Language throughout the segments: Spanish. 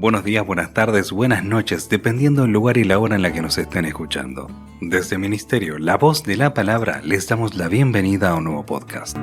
buenos días, buenas tardes, buenas noches, dependiendo del lugar y la hora en la que nos estén escuchando. Desde Ministerio La Voz de la Palabra les damos la bienvenida a un nuevo podcast.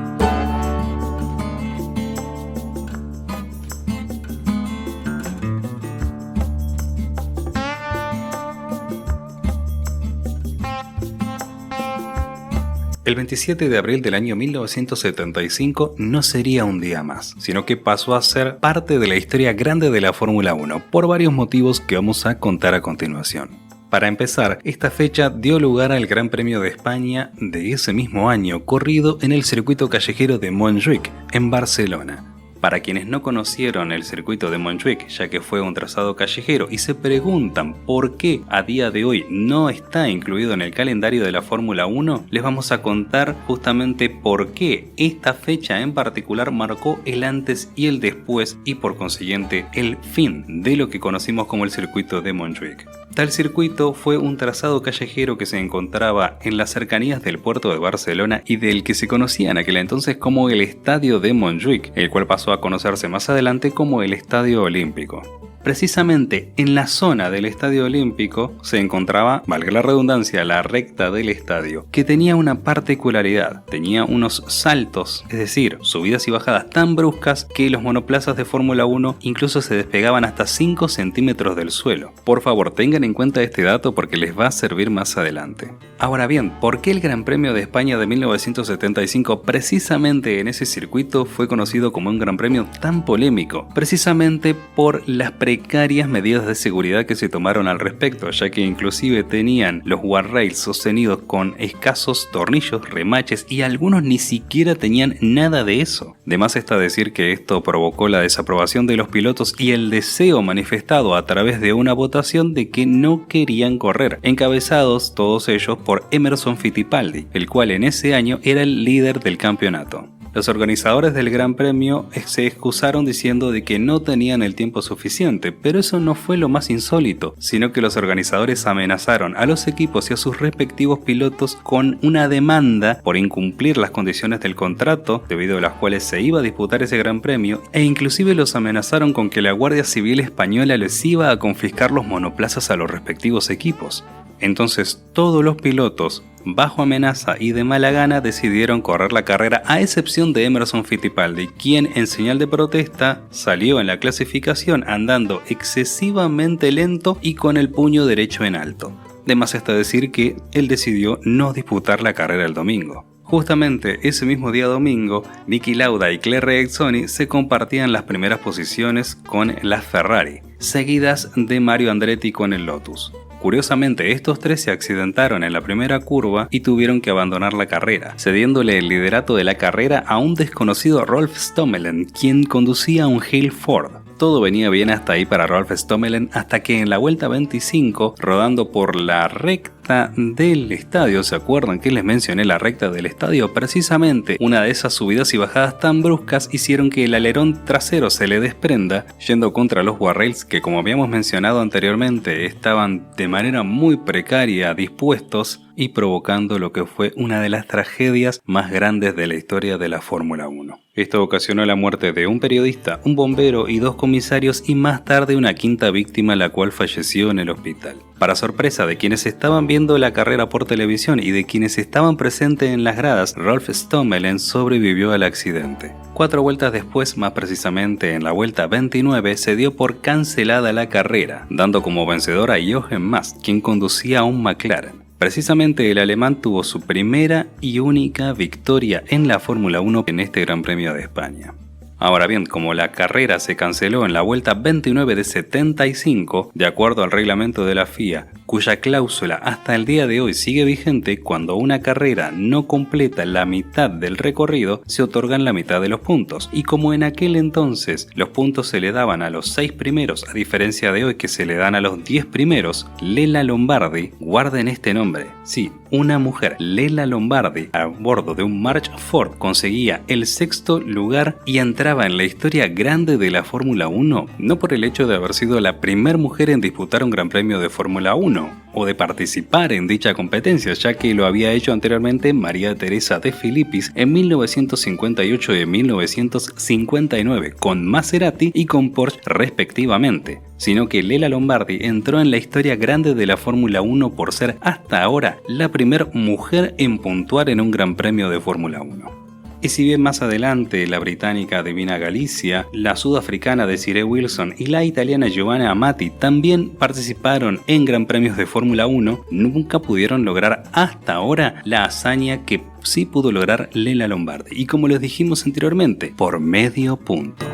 El 27 de abril del año 1975 no sería un día más, sino que pasó a ser parte de la historia grande de la Fórmula 1, por varios motivos que vamos a contar a continuación. Para empezar, esta fecha dio lugar al Gran Premio de España de ese mismo año, corrido en el circuito callejero de Montjuïc, en Barcelona. Para quienes no conocieron el circuito de Montjuïc, ya que fue un trazado callejero y se preguntan por qué a día de hoy no está incluido en el calendario de la Fórmula 1, les vamos a contar justamente por qué esta fecha en particular marcó el antes y el después y por consiguiente el fin de lo que conocimos como el circuito de Montjuïc. Tal circuito fue un trazado callejero que se encontraba en las cercanías del puerto de Barcelona y del que se conocía en aquel entonces como el Estadio de Montjuïc, el cual pasó a conocerse más adelante como el Estadio Olímpico. Precisamente en la zona del Estadio Olímpico se encontraba, valga la redundancia, la recta del estadio, que tenía una particularidad, tenía unos saltos, es decir, subidas y bajadas tan bruscas que los monoplazas de Fórmula 1 incluso se despegaban hasta 5 centímetros del suelo. Por favor, tengan en cuenta este dato porque les va a servir más adelante. Ahora bien, ¿por qué el Gran Premio de España de 1975 precisamente en ese circuito fue conocido como un Gran Premio tan polémico? Precisamente por las precarias medidas de seguridad que se tomaron al respecto, ya que inclusive tenían los guardrails sostenidos con escasos tornillos, remaches y algunos ni siquiera tenían nada de eso. De más está decir que esto provocó la desaprobación de los pilotos y el deseo manifestado a través de una votación de que no querían correr, encabezados todos ellos por Emerson Fittipaldi, el cual en ese año era el líder del campeonato. Los organizadores del Gran Premio se excusaron diciendo de que no tenían el tiempo suficiente, pero eso no fue lo más insólito, sino que los organizadores amenazaron a los equipos y a sus respectivos pilotos con una demanda por incumplir las condiciones del contrato, debido a las cuales se iba a disputar ese Gran Premio, e inclusive los amenazaron con que la Guardia Civil Española les iba a confiscar los monoplazas a los respectivos equipos. Entonces todos los pilotos, bajo amenaza y de mala gana, decidieron correr la carrera, a excepción de Emerson Fittipaldi, quien en señal de protesta salió en la clasificación andando excesivamente lento y con el puño derecho en alto. De más está decir que él decidió no disputar la carrera el domingo. Justamente ese mismo día domingo, Niki Lauda y Claire Regazzoni se compartían las primeras posiciones con la Ferrari, seguidas de Mario Andretti con el Lotus. Curiosamente, estos tres se accidentaron en la primera curva y tuvieron que abandonar la carrera, cediéndole el liderato de la carrera a un desconocido Rolf Stommelen, quien conducía un Hale Ford. Todo venía bien hasta ahí para Rolf Stommelen, hasta que en la vuelta 25, rodando por la recta del estadio, ¿se acuerdan que les mencioné la recta del estadio? Precisamente una de esas subidas y bajadas tan bruscas hicieron que el alerón trasero se le desprenda, yendo contra los guardrails que, como habíamos mencionado anteriormente, estaban de manera muy precaria dispuestos y provocando lo que fue una de las tragedias más grandes de la historia de la Fórmula 1. Esto ocasionó la muerte de un periodista, un bombero y 2 comisarios y más tarde una quinta víctima, la cual falleció en el hospital. Para sorpresa de quienes estaban viendo la carrera por televisión y de quienes estaban presentes en las gradas, Rolf Stommelen sobrevivió al accidente. 4 vueltas después, más precisamente en la vuelta 29, se dio por cancelada la carrera, dando como vencedor a Jochen Mass, quien conducía un McLaren. Precisamente el alemán tuvo su primera y única victoria en la Fórmula 1 en este Gran Premio de España. Ahora bien, como la carrera se canceló en la vuelta 29 de 75, de acuerdo al reglamento de la FIA, cuya cláusula hasta el día de hoy sigue vigente, cuando una carrera no completa la mitad del recorrido, se otorgan la mitad de los puntos. Y como en aquel entonces los puntos se le daban a los 6 primeros, a diferencia de hoy que se le dan a los 10 primeros, Lela Lombardi, guarden este nombre, sí, una mujer, Lela Lombardi, a bordo de un March Ford, conseguía el 6º lugar y entraba en la historia grande de la Fórmula 1, no por el hecho de haber sido la primer mujer en disputar un Gran Premio de Fórmula 1, 1 o de participar en dicha competencia, ya que lo había hecho anteriormente María Teresa de Filippis en 1958 y 1959 con Maserati y con Porsche respectivamente, sino que Lela Lombardi entró en la historia grande de la Fórmula 1 por ser hasta ahora la primera mujer en puntuar en un Gran Premio de Fórmula 1. Y si bien más adelante la británica Divina Galizia, la sudafricana Desiree Wilson y la italiana Giovanna Amati también participaron en Gran Premios de Fórmula 1, nunca pudieron lograr hasta ahora la hazaña que sí pudo lograr Lela Lombardi. Y como les dijimos anteriormente, por medio punto.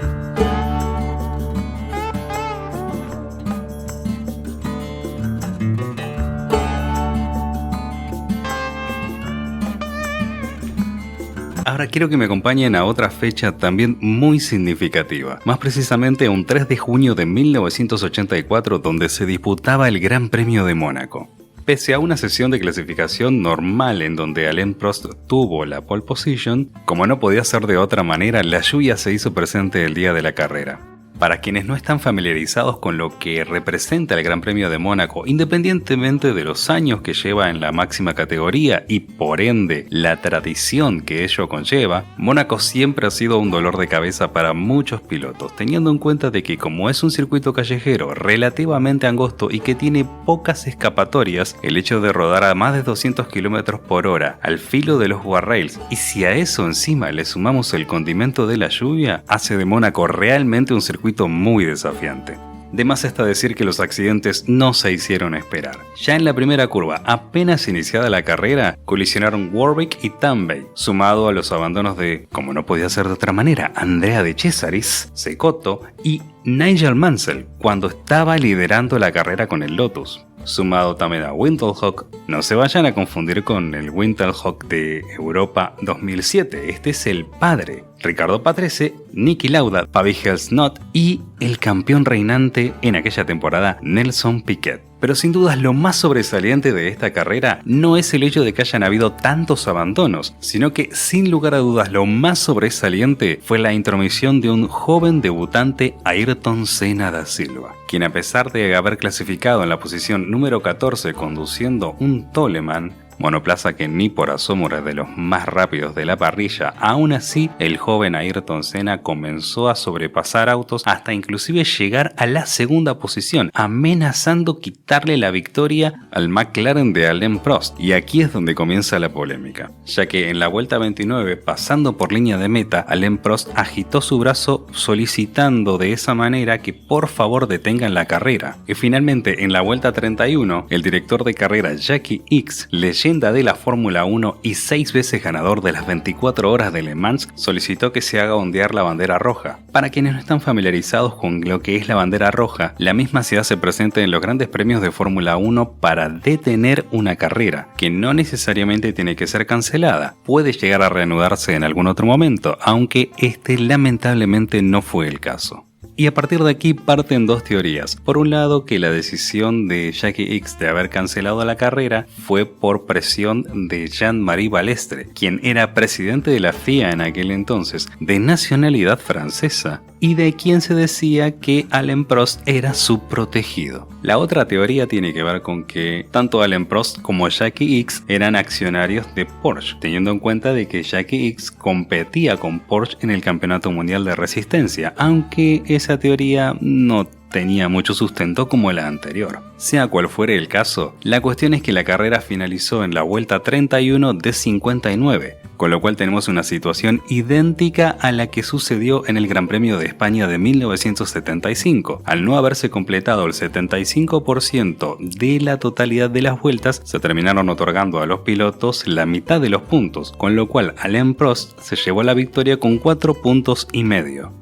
Ahora quiero que me acompañen a otra fecha también muy significativa, más precisamente un 3 de junio de 1984 donde se disputaba el Gran Premio de Mónaco. Pese a una sesión de clasificación normal en donde Alain Prost tuvo la pole position, como no podía ser de otra manera, la lluvia se hizo presente el día de la carrera. Para quienes no están familiarizados con lo que representa el Gran Premio de Mónaco, independientemente de los años que lleva en la máxima categoría y por ende la tradición que ello conlleva, Mónaco siempre ha sido un dolor de cabeza para muchos pilotos, teniendo en cuenta de que como es un circuito callejero relativamente angosto y que tiene pocas escapatorias, el hecho de rodar a más de 200 km por hora al filo de los guardrails, y si a eso encima le sumamos el condimento de la lluvia, hace de Mónaco realmente un circuito muy desafiante. De más está decir que los accidentes no se hicieron esperar. Ya en la primera curva, apenas iniciada la carrera, colisionaron Warwick y Tambay, sumado a los abandonos de, como no podía ser de otra manera, Andrea De Cesaris, Cecotto y Nigel Mansell, cuando estaba liderando la carrera con el Lotus. Sumado también a Wintelhock, no se vayan a confundir con el Wintelhock de Europa 2007, este es el padre. Ricardo Patrese, Niki Lauda, Pavel Snot y el campeón reinante en aquella temporada, Nelson Piquet. Pero sin dudas lo más sobresaliente de esta carrera no es el hecho de que hayan habido tantos abandonos, sino que sin lugar a dudas lo más sobresaliente fue la intromisión de un joven debutante, Ayrton Senna da Silva, quien a pesar de haber clasificado en la posición número 14 conduciendo un Toleman, monoplaza que ni por asomo era de los más rápidos de la parrilla, aún así el joven Ayrton Senna comenzó a sobrepasar autos hasta inclusive llegar a la segunda posición, amenazando quitarle la victoria al McLaren de Alain Prost. Y aquí es donde comienza la polémica, ya que en la vuelta 29, pasando por línea de meta, Alain Prost agitó su brazo solicitando de esa manera que por favor detengan la carrera. Y finalmente en la vuelta 31, el director de carrera Jackie Ickx, leyenda de la Fórmula 1 y 6 veces ganador de las 24 horas de Le Mans, solicitó que se haga ondear la bandera roja. Para quienes no están familiarizados con lo que es la bandera roja, la misma se hace presente en los grandes premios de Fórmula 1 para detener una carrera, que no necesariamente tiene que ser cancelada, puede llegar a reanudarse en algún otro momento, aunque este lamentablemente no fue el caso. Y a partir de aquí parten dos teorías. Por un lado, que la decisión de Jackie Ickx de haber cancelado la carrera fue por presión de Jean-Marie Balestre, quien era presidente de la FIA en aquel entonces, de nacionalidad francesa, y de quien se decía que Alain Prost era su protegido. La otra teoría tiene que ver con que tanto Alain Prost como Jackie Ickx eran accionarios de Porsche, teniendo en cuenta de que Jackie Ickx competía con Porsche en el Campeonato Mundial de Resistencia, aunque esa teoría no tenía mucho sustento como la anterior. Sea cual fuere el caso, la cuestión es que la carrera finalizó en la vuelta 31 de 59, con lo cual tenemos una situación idéntica a la que sucedió en el Gran Premio de España de 1975. Al no haberse completado el 75% de la totalidad de las vueltas, se terminaron otorgando a los pilotos la mitad de los puntos, con lo cual Alain Prost se llevó la victoria con 4,5 puntos.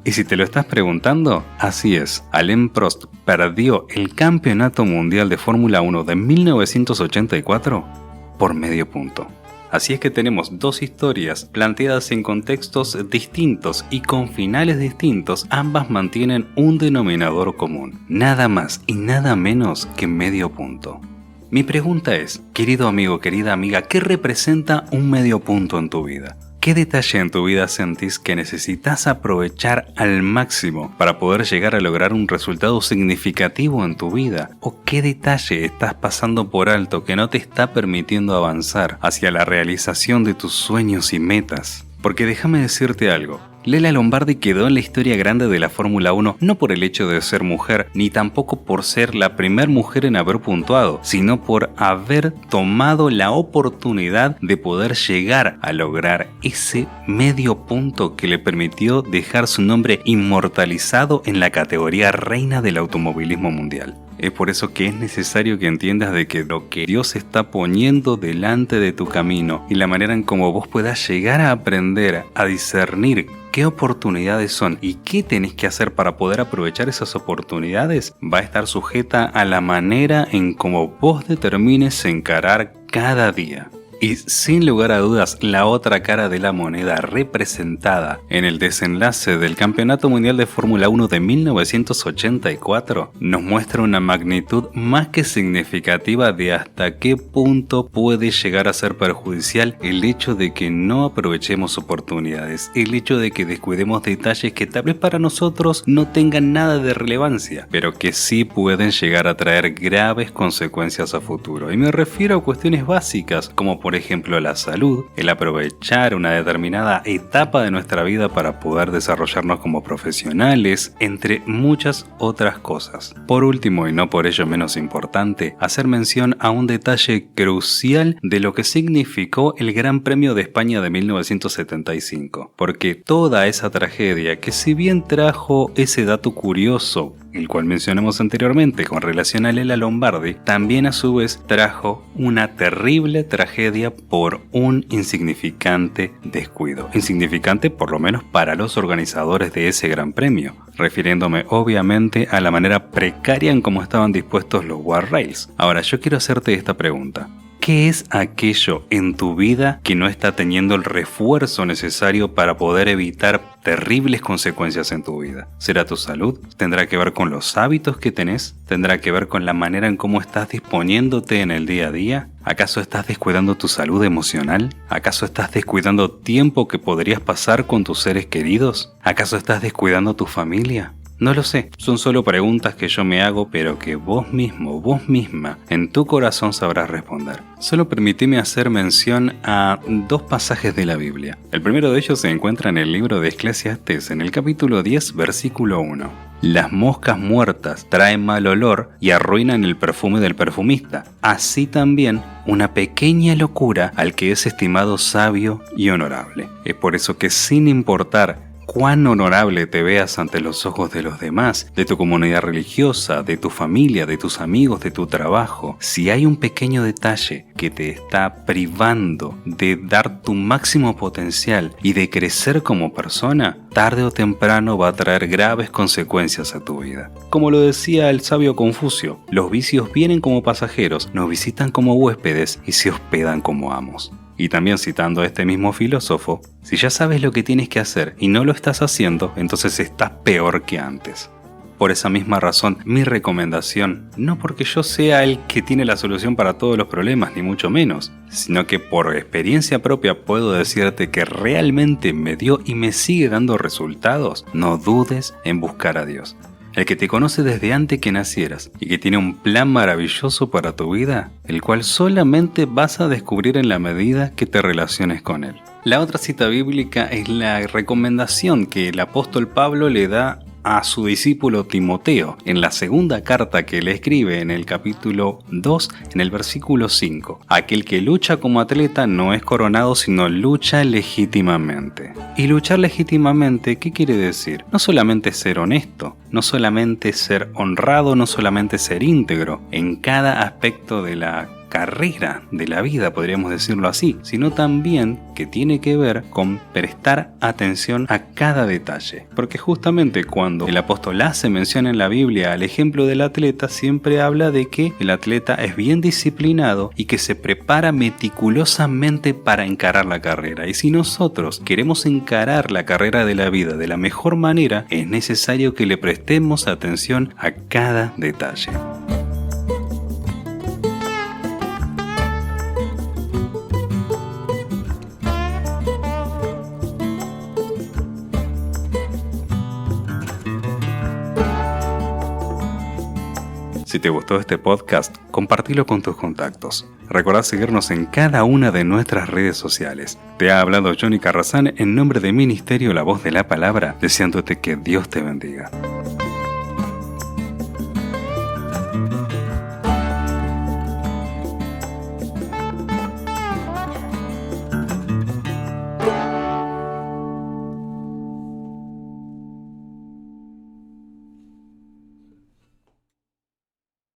Y si te lo estás preguntando, así es, Alain Prost perdió el Campeonato Mundial de Fórmula 1 de 1984 por medio punto. Así es que tenemos dos historias planteadas en contextos distintos y con finales distintos, ambas mantienen un denominador común, nada más y nada menos que medio punto. Mi pregunta es, querido amigo, querida amiga, ¿qué representa un medio punto en tu vida? ¿Qué detalle en tu vida sentís que necesitas aprovechar al máximo para poder llegar a lograr un resultado significativo en tu vida? ¿O qué detalle estás pasando por alto que no te está permitiendo avanzar hacia la realización de tus sueños y metas? Porque déjame decirte algo. Lela Lombardi quedó en la historia grande de la Fórmula 1 no por el hecho de ser mujer, ni tampoco por ser la primera mujer en haber puntuado, sino por haber tomado la oportunidad de poder llegar a lograr ese medio punto que le permitió dejar su nombre inmortalizado en la categoría reina del automovilismo mundial. Es por eso que es necesario que entiendas de que lo que Dios está poniendo delante de tu camino y la manera en cómo vos puedas llegar a aprender a discernir qué oportunidades son y qué tenés que hacer para poder aprovechar esas oportunidades va a estar sujeta a la manera en cómo vos determines encarar cada día. Y sin lugar a dudas, la otra cara de la moneda representada en el desenlace del Campeonato Mundial de Fórmula 1 de 1984 nos muestra una magnitud más que significativa de hasta qué punto puede llegar a ser perjudicial el hecho de que no aprovechemos oportunidades, el hecho de que descuidemos detalles que tal vez para nosotros no tengan nada de relevancia, pero que sí pueden llegar a traer graves consecuencias a futuro. Y me refiero a cuestiones básicas como por ejemplo la salud, el aprovechar una determinada etapa de nuestra vida para poder desarrollarnos como profesionales, entre muchas otras cosas. Por último, y no por ello menos importante, hacer mención a un detalle crucial de lo que significó el Gran Premio de España de 1975, porque toda esa tragedia que si bien trajo ese dato curioso, el cual mencionamos anteriormente con relación a Lela Lombardi, también a su vez trajo una terrible tragedia por un insignificante descuido. Insignificante por lo menos para los organizadores de ese gran premio, refiriéndome obviamente a la manera precaria en cómo estaban dispuestos los guardrails. Ahora yo quiero hacerte esta pregunta. ¿Qué es aquello en tu vida que no está teniendo el refuerzo necesario para poder evitar terribles consecuencias en tu vida? ¿Será tu salud? ¿Tendrá que ver con los hábitos que tenés? ¿Tendrá que ver con la manera en cómo estás disponiéndote en el día a día? ¿Acaso estás descuidando tu salud emocional? ¿Acaso estás descuidando tiempo que podrías pasar con tus seres queridos? ¿Acaso estás descuidando tu familia? No lo sé, son solo preguntas que yo me hago, pero que vos mismo, vos misma, en tu corazón sabrás responder. Solo permíteme hacer mención a dos pasajes de la Biblia. El primero de ellos se encuentra en el libro de Eclesiastés, en el capítulo 10, versículo 1. Las moscas muertas traen mal olor y arruinan el perfume del perfumista. Así también una pequeña locura al que es estimado sabio y honorable. Es por eso que sin importar cuán honorable te veas ante los ojos de los demás, de tu comunidad religiosa, de tu familia, de tus amigos, de tu trabajo, si hay un pequeño detalle que te está privando de dar tu máximo potencial y de crecer como persona, tarde o temprano va a traer graves consecuencias a tu vida. Como lo decía el sabio Confucio, los vicios vienen como pasajeros, nos visitan como huéspedes y se hospedan como amos. Y también citando a este mismo filósofo, si ya sabes lo que tienes que hacer y no lo estás haciendo, entonces estás peor que antes. Por esa misma razón, mi recomendación, no porque yo sea el que tiene la solución para todos los problemas, ni mucho menos, sino que por experiencia propia puedo decirte que realmente me dio y me sigue dando resultados, no dudes en buscar a Dios. El que te conoce desde antes que nacieras y que tiene un plan maravilloso para tu vida, el cual solamente vas a descubrir en la medida que te relaciones con él. La otra cita bíblica es la recomendación que el apóstol Pablo le da a su discípulo Timoteo en la segunda carta que le escribe en el capítulo 2 en el versículo 5. Aquel que lucha como atleta no es coronado sino lucha legítimamente. Y luchar legítimamente, ¿qué quiere decir? No solamente ser honesto, no solamente ser honrado, no solamente ser íntegro en cada aspecto de la carrera de la vida, podríamos decirlo así, sino también que tiene que ver con prestar atención a cada detalle. Porque justamente cuando el apóstol hace mención en la Biblia al ejemplo del atleta, siempre habla de que el atleta es bien disciplinado y que se prepara meticulosamente para encarar la carrera. Y si nosotros queremos encarar la carrera de la vida de la mejor manera, es necesario que le prestemos atención a cada detalle. Si te gustó este podcast, compartilo con tus contactos. Recordá seguirnos en cada una de nuestras redes sociales. Te ha hablado Johnny Carrazán en nombre de Ministerio La Voz de la Palabra, deseándote que Dios te bendiga.